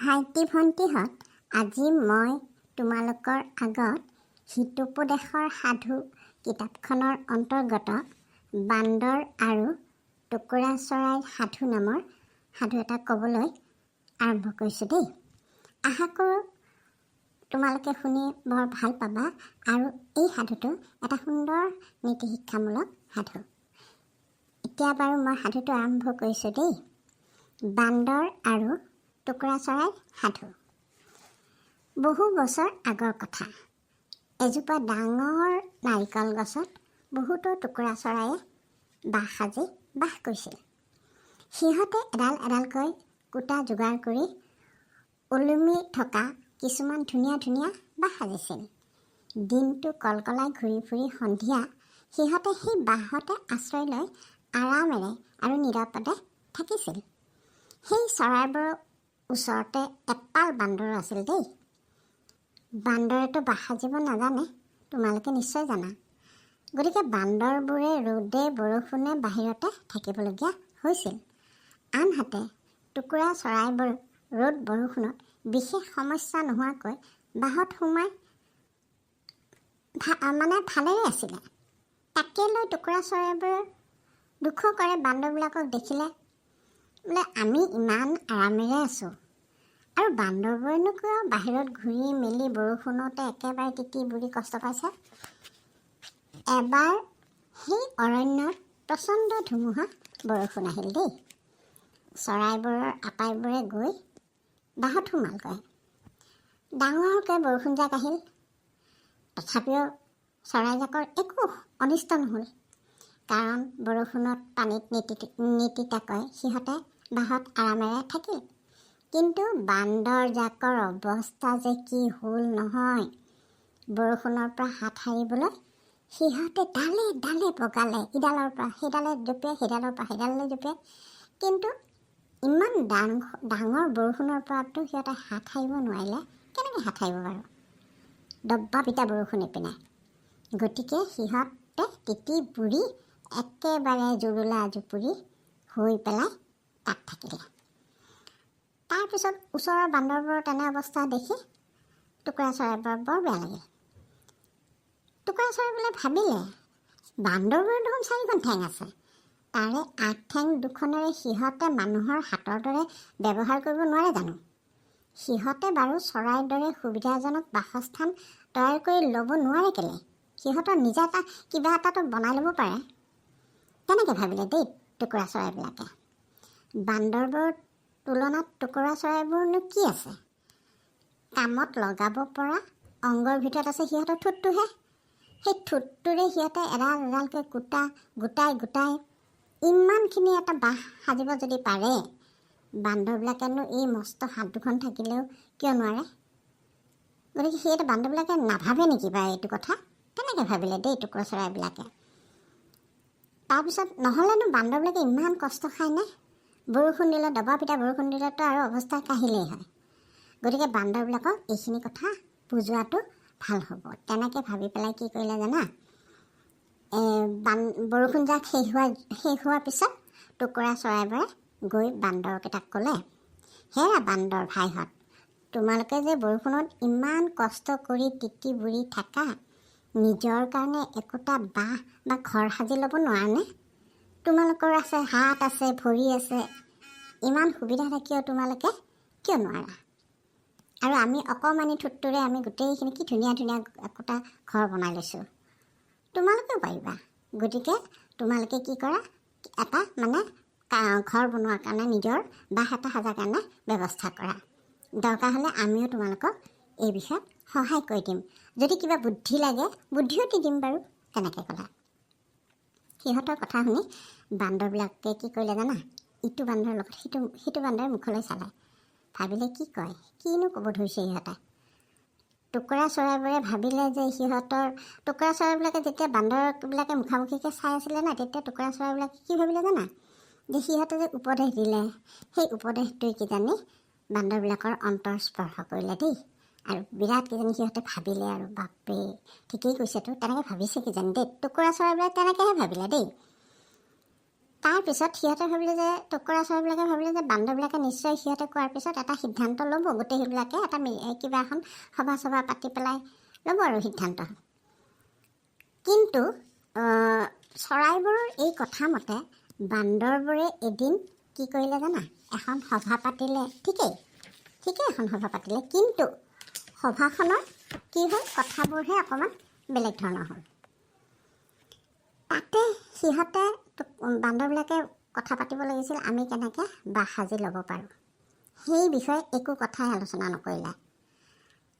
ভাইটি ভণ্টিহঁত, আজি মই তোমালোকৰ আগত হিতোপদেশৰ সাধু কিতাপখনৰ অন্তৰ্গত বান্দৰ আৰু টুকুৰা চৰাইৰ সাধু নামৰ সাধু এটা ক'বলৈ আৰম্ভ কৰিছোঁ দেই। আশা কৰোঁ তোমালোকে শুনি বৰ ভাল পাবা আৰু এই সাধুটো এটা সুন্দৰ নীতি শিক্ষামূলক সাধু। এতিয়া বাৰু মই সাধুটো আৰম্ভ কৰিছোঁ দেই। বান্দৰ আৰু টুকুৰা চৰাইৰ সাধু। বহু বছৰ আগৰ কথা। এজোপা ডাঙৰ নাৰিকল গছত বহুতো টুকুৰা চৰায়ে বাহ সাজি বাস কৰিছিল। সিহঁতে এডাল এডালকৈ কুটা যোগাৰ কৰি ওলমি থকা কিছুমান ধুনীয়া ধুনীয়া বাহ সাজিছিল। দিনটো কলকলাই ঘূৰি ফুৰি সন্ধিয়া সিহঁতে সেই বাঁহতে আশ্ৰয় লৈ আৰামেৰে আৰু নিৰাপদে থাকিছিল। সেই চৰাইবোৰৰ ওচৰতে এপাল বান্দৰ আছিল দেই। বান্দৰেতো বাহ সাজিব নাজানে, তোমালোকে নিশ্চয় জানা। গতিকে বান্দৰবোৰে ৰ'দে বৰষুণে বাহিৰতে থাকিবলগীয়া হৈছিল। আনহাতে টুকুৰা চৰাইবোৰ ৰ'দ বৰষুণত বিশেষ সমস্যা নোহোৱাকৈ বাঁহত সোমাই ভালেৰে আছিলে। তাকে লৈ টুকুৰা চৰাইবোৰে দুখ কৰে বান্দৰবিলাকক দেখিলে। বোলে আমি ইমান আৰামেৰে আছোঁ আৰু বান্দৰবোৰেনো কিয় বাহিৰত ঘূৰি মেলি বৰষুণতে একেবাৰে তিতি বুৰি কষ্ট পাইছে। এবাৰ সেই অৰণ্যত প্ৰচণ্ড ধুমুহা বৰষুণ আহিল দেই। চৰাইবোৰৰ আটাইবোৰে গৈ বাঁহত সোমালগৈ। ডাঙৰকৈ বৰষুণজাক আহিল। তথাপিও চৰাইজাকৰ একো অনিষ্ট নহ'ল, কাৰণ বৰষুণত পানীত নিতিতাকৈ সিহঁতে বাঁহত আৰামেৰে থাকিল। কিন্তু বান্দৰজাকৰ অৱস্থা যে কি হ'ল নহয়। বৰষুণৰ পৰা হাত সাৰিবলৈ সিহঁতে ডালে ডালে বগালে, ইডালৰ পৰা সেইডালে জঁপিয়াই, সিডালৰ পৰা সেইডাললৈ জঁপিয়াই। কিন্তু ইমান ডাঙৰ বৰষুণৰ পৰাতো সিহঁতে হাত সাৰিব নোৱাৰিলে। কেনেকৈ হাত সাৰিব বাৰু? দব্বা পিটা বৰষুণ এপিনে। গতিকে সিহঁতে তিতি বুৰি একেবাৰে জুৰুলা জুপুৰি হৈ পেলাই তাত থাকিলে। তাৰপিছত ওচৰৰ বান্দৰবোৰৰ তেনে অৱস্থা দেখি টুকুৰা চৰাইবোৰৰ বৰ বেয়া লাগিল। টুকুৰা চৰাইবোৰে ভাবিলে, বান্দৰবোৰৰ দেখোন 4খন ঠেং আছে, তাৰে 8 ঠেং দুখনেৰে সিহঁতে মানুহৰ হাতৰ দৰে ব্যৱহাৰ কৰিব নোৱাৰে জানো? সিহঁতে বাৰু চৰাইৰ দৰে সুবিধাজনক বাসস্থান তৈয়াৰ কৰি ল'ব নোৱাৰে কেলে? সিহঁতৰ নিজা কিবা এটাতো বনাই ল'ব পাৰে। তেনেকৈ ভাবিলে দেই টুকুৰা চৰাইবিলাকে। বান্দৰবোৰৰ তুলনাত টুকুৰা চৰাইবোৰনো কি আছে? কামত লগাব পৰা অংগৰ ভিতৰত আছে সিহঁতৰ ঠোঁটটোহে। সেই ঠোঁটটোৰে সিহঁতে এডাল এডালকৈ গোটাই ইমানখিনি এটা বাহ সাজিব যদি পাৰে, বান্দৰবিলাকেনো এই মস্ত হাত দুখন থাকিলেও কিয় নোৱাৰে? গতিকে সিহঁতে বান্দৰবিলাকে নাভাবে নেকি বাৰু এইটো কথা? তেনেকৈ ভাবিলে দেই টুকুৰা চৰাইবিলাকে। তাৰপিছত নহ'লেনো বান্দৰবিলাকে ইমান কষ্ট খায়নে? বৰষুণ দিলে, দবা পিটা বৰষুণ দিলেতো আৰু অৱস্থা কাহিলেই হয়। গতিকে বান্দৰবিলাকক এইখিনি কথা বুজোৱাটো ভাল হ'ব। তেনেকৈ ভাবি পেলাই কি কৰিলে জানা? বৰষুণজাক শেষ হোৱাৰ পিছত টুকুৰা চৰাইবোৰে গৈ বান্দৰকেইটাক ক'লে, হেৰা বান্দৰ ভাইহঁত, তোমালোকে যে বৰষুণত ইমান কষ্ট কৰি তিতি বুৰি থাকা, নিজৰ কাৰণে একোটা বাঁহ বা ঘৰ সাজি ল'ব নোৱাৰানে? তোমালোকৰ আছে, হাত আছে, ভৰি আছে, ইমান সুবিধা থাকিও তোমালোকে কিয় নোৱাৰা? আৰু আমি অকণমানি ঠোঁটটোৰে আমি গোটেইখিনি কি ধুনীয়া ধুনীয়া একোটা ঘৰ বনাই লৈছোঁ, তোমালোকেও পাৰিবা। গতিকে তোমালোকে কি কৰা, এটা ঘৰ বনোৱাৰ কাৰণে নিজৰ বাঁহ এটা সাজাৰ কাৰণে ব্যৱস্থা কৰা। দৰকাৰ হ'লে আমিও তোমালোকক এই বিষয়ত সহায় কৰি দিম। যদি কিবা বুদ্ধি লাগে বুদ্ধিও দি দিম বাৰু। তেনেকৈ ক'লা। সিহঁতৰ কথা শুনি বান্দৰবিলাকে কি কৰিলে জানা? ইটো বান্দৰৰ লগত সিটো বান্দৰৰ মুখলৈ চালে। ভাবিলে কি কয়, কিনো ক'ব ধৰিছে সিহঁতে। টুকুৰা চৰাইবোৰে ভাবিলে যে টুকুৰা চৰাইবিলাকে যেতিয়া বান্দৰবিলাকে মুখামুখিকৈ চাই আছিলে না, তেতিয়া টুকুৰা চৰাইবিলাকে কি ভাবিলে জানা? যে সিহঁতে যে উপদেশ দিলে, সেই উপদেশটোৱে কিজানি বান্দৰবিলাকৰ অন্তৰ স্পৰ্শ কৰিলে দেই। আৰু বিৰাট কিজানি সিহঁতে ভাবিলে আৰু বাপৰে, ঠিকেই কৈছেতো, তেনেকৈ ভাবিছে কিজানি দেই। টুকুৰা চৰাইবোৰে তেনেকৈহে ভাবিলে দেই। তাৰপিছত সিহঁতে ভাবিলে যে টুকুৰা চৰাইবিলাকে ভাবিলে যে বান্দৰবিলাকে নিশ্চয় সিহঁতে কোৱাৰ পিছত এটা সিদ্ধান্ত ল'ব, গোটেইবিলাকে এটা কিবা এখন সভা চভা পাতি পেলাই ল'ব আৰু সিদ্ধান্ত। কিন্তু চৰাইবোৰৰ এই কথা মতে বান্দৰবোৰে এদিন কি কৰিলে জানা, এখন সভা পাতিলে। ঠিকেই এখন সভা পাতিলে, কিন্তু সভাখনৰ কি হ'ল, কথাবোৰহে অকণমান বেলেগ ধৰণৰ হ'ল। তাতে সিহঁতে বান্দৰবিলাকে কথা পাতিব লাগিছিল আমি কেনেকৈ বাঁহ সাজি ল'ব পাৰোঁ, সেই বিষয়ে একো কথাই আলোচনা নকৰিলে।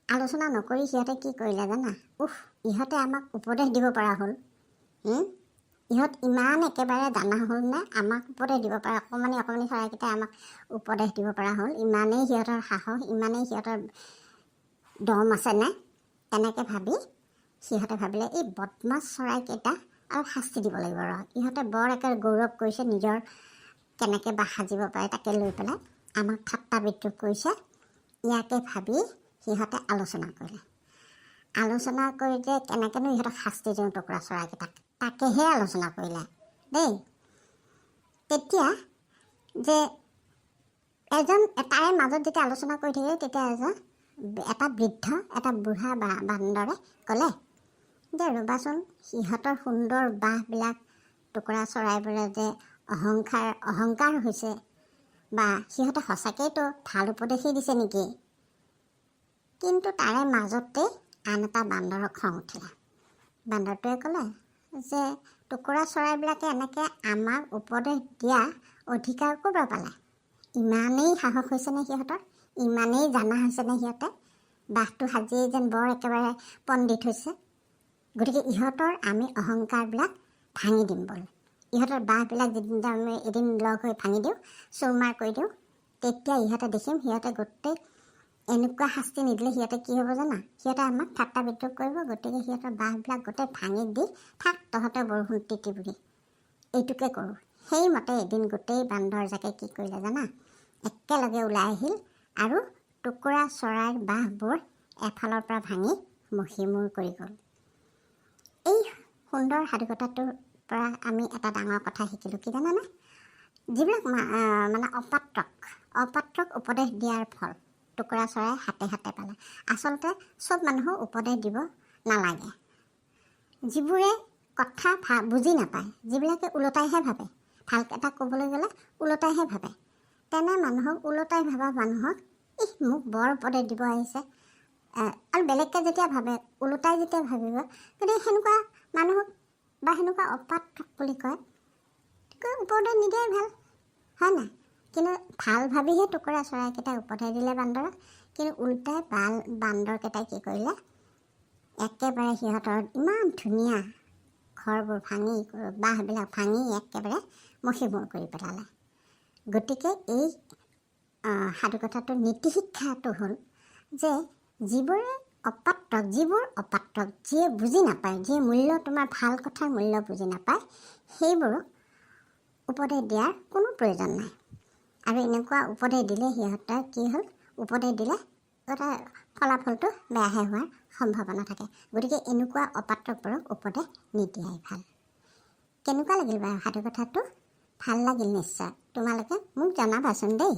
আলোচনা নকৰি সিহঁতে কি কৰিলে জানা, ইহঁতে আমাক উপদেশ দিব পৰা হ'ল। ইহঁত ইমান একেবাৰে জানা হ'ল নে আমাক উপদেশ দিব পৰা, অকণমানি চৰাইকেইটাই আমাক উপদেশ দিব পৰা হ'ল, ইমানেই সিহঁতৰ সাহস, ইমানেই সিহঁতৰ দম আছেনে। তেনেকৈ ভাবি সিহঁতে ভাবিলে এই বদমাছ চৰাইকেইটা অলপ শাস্তি দিব লাগিব ৰ। ইহঁতে বৰ একে গৌৰৱ কৰিছে, নিজৰ কেনেকৈ বাঁহ সাজিব পাৰে তাকে লৈ পেলাই আমাক ঠাট্টা বিদ্ৰূপ কৰিছে। ইয়াকে ভাবি সিহঁতে আলোচনা কৰিলে। আলোচনা কৰি যে কেনেকৈনো ইহঁতক শাস্তি দিওঁ টুকুৰা চৰাইকেইটাক, তাকেহে আলোচনা কৰিলে দেই। তেতিয়া যে তাৰে মাজত যেতিয়া আলোচনা কৰি থাকে, তেতিয়া এটা বৃদ্ধ এটা বুঢ়া বান্দৰে ক'লে যে ৰ'বাচোন, সিহঁতৰ সুন্দৰ বাঁহবিলাক টুকুৰা চৰাইবোৰে যে অহংকাৰ হৈছে, বা সিহঁতে সঁচাকৈতো ভাল উপদেশেই দিছে নেকি। কিন্তু তাৰে মাজতে আন এটা বান্দৰৰ খং উঠিলে। বান্দৰটোৱে ক'লে যে টুকুৰা চৰাইবিলাকে এনেকৈ আমাক উপদেশ দিয়া অধিকাৰ ক'ৰ পৰা পালে, ইমানেই সাহস হৈছেনে সিহঁতৰ, ইমানেই জানা হৈছেনে সিহঁতে, বাঁহটো সাজিয়েই যেন বৰ একেবাৰে পণ্ডিত হৈছে। গতিকে ইহঁতৰ আমি অহংকাৰবিলাক ভাঙি দিম বল। ইহঁতৰ বাঁহবিলাক যেতিয়া আমি এদিন লগ হৈ ভাঙি দিওঁ, চৌমাৰ কৰি দিওঁ, তেতিয়া ইহঁতে দেখিম সিহঁতে গোটেই এনেকুৱা শাস্তি নিদিলে সিহঁতে কি হ'ব জানা, সিহঁতে আমাক ঠাট্টা বিদ্ৰূপ কৰিব। গতিকে সিহঁতৰ বাঁহবিলাক গোটেই ভাঙি দি থাক তহঁতে বৰষুণ তিতি বুলি, এইটোকে কৰোঁ। সেইমতে এদিন গোটেই বান্দৰজাকে কি কৰিলে জানা, একেলগে ওলাই আহিল আৰু টুকুৰা চৰাইৰ বাঁহবোৰ এফালৰ পৰা ভাঙি মষিমূৰ কৰি গ'ল। এই সুন্দৰ সাধুকথাটোৰ পৰা আমি এটা ডাঙৰ কথা শিকিলোঁ, কি জানানে, যিবিলাক মানে অপাত্ৰক উপদেশ দিয়াৰ ফল টুকুৰা চৰাই হাতে হাতে পালে। আচলতে চব মানুহক উপদেশ দিব নালাগে। যিবোৰে কথা বুজি নাপায়, যিবিলাকে ওলোটাইহে ভাবে, ভাল এটা ক'বলৈ গ'লে ওলোটাইহে ভাবে, তেনে মানুহক, ওলোটাই ভবা মানুহক মোক বৰ উপদেশ দিব আহিছে, আৰু বেলেগকৈ যেতিয়া ভাবে, ওলোটাই যেতিয়া ভাবিব, গতিকে সেনেকুৱা মানুহক বা সেনেকুৱা অপাত্ৰক বুলি কয় উপদেশ নিদিয়াই ভাল, হয় নাই। কিন্তু ভাল ভাবিহে টুকুৰা চৰাইকেইটাই উপদেশ দিলে বান্দৰক, কিন্তু উল্টাই বান্দৰকেইটাই কি কৰিলে, একেবাৰে সিহঁতৰ ইমান ধুনীয়া ঘৰবোৰ ভাঙি, বাঁহবিলাক ভাঙি একেবাৰে মষিমূৰ কৰি পেলালে। গতিকে এই সাধুকথাটোৰ নীতি শিক্ষাটো হ'ল যে যিবোৰ অপাত্ৰক, যিয়ে বুজি নাপায়, যিয়ে মূল্য, তোমাৰ ভাল কথাৰ মূল্য বুজি নাপায়, সেইবোৰক উপদেশ দিয়াৰ কোনো প্ৰয়োজন নাই। আৰু এনেকুৱা উপদেশ দিলে সিহঁতৰ কি হ'ল, উপদেশ দিলে এটা ফলাফলটো বেয়াহে হোৱাৰ সম্ভাৱনা থাকে। গতিকে এনেকুৱা অপাত্ৰবোৰক উপদেশ নিদিয়াই ভাল। কেনেকুৱা লাগিল বাৰু সাধুকথাটো? ভাল লাগিল নিশ্চয়। তোমালোকে মোক জনাবাচোন দেই।